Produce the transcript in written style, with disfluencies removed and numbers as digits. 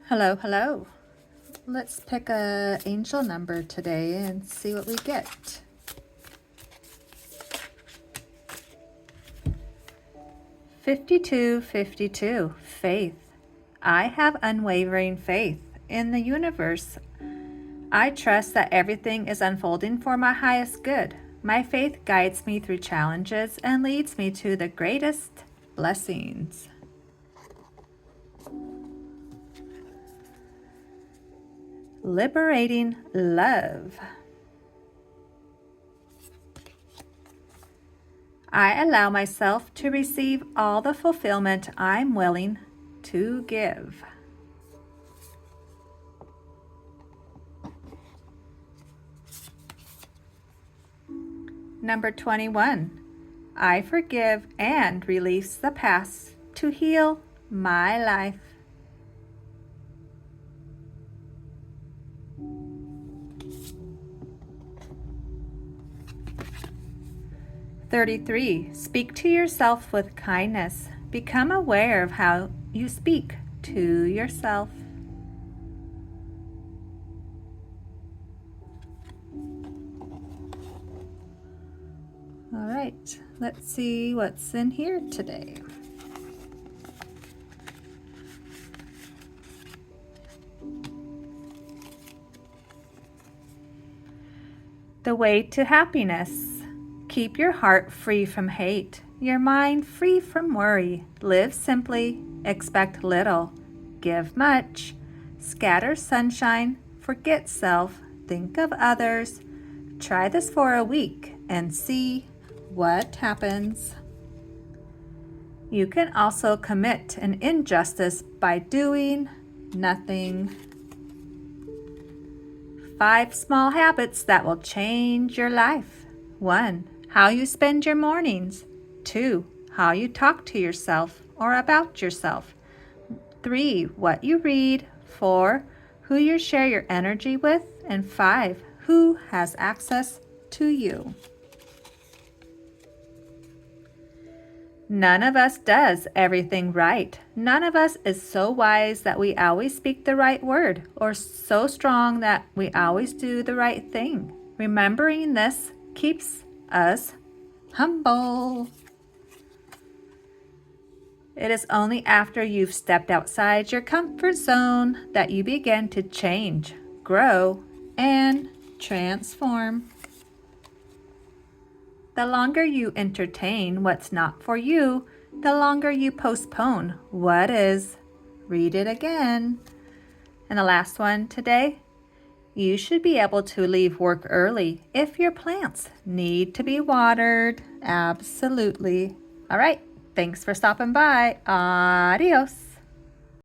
Hello, hello. Let's pick a angel number today and see what we get. "5252, faith. I have unwavering faith in the universe. I trust that everything is unfolding for my highest good. My faith guides me through challenges and leads me to the greatest blessings." Liberating love. I allow myself to receive all the fulfillment I'm willing to give. Number 21. I forgive and release the past to heal my life. "33. Speak to yourself with kindness. Become aware of how you speak to yourself. All right, let's see what's in here today. The way to happiness. Keep your heart free from hate, your mind free from worry. Live simply, expect little, give much. Scatter sunshine, forget self, think of others. Try this for a week and see what happens. You can also commit an injustice by doing nothing. 5 small habits that will change your life. 1. How you spend your mornings. 2. How you talk to yourself or about yourself. 3. What you read. 4. Who you share your energy with. And 5. Who has access to you. None of us does everything right. None of us is so wise that we always speak the right word, or so strong that we always do the right thing. Remembering this keeps us humble. It is only after you've stepped outside your comfort zone that you begin to change, grow, and transform. The longer you entertain what's not for you, the longer you postpone what is. Read it again. And the last one today. You should be able to leave work early if your plants need to be watered. Absolutely. All right. Thanks for stopping by. Adios.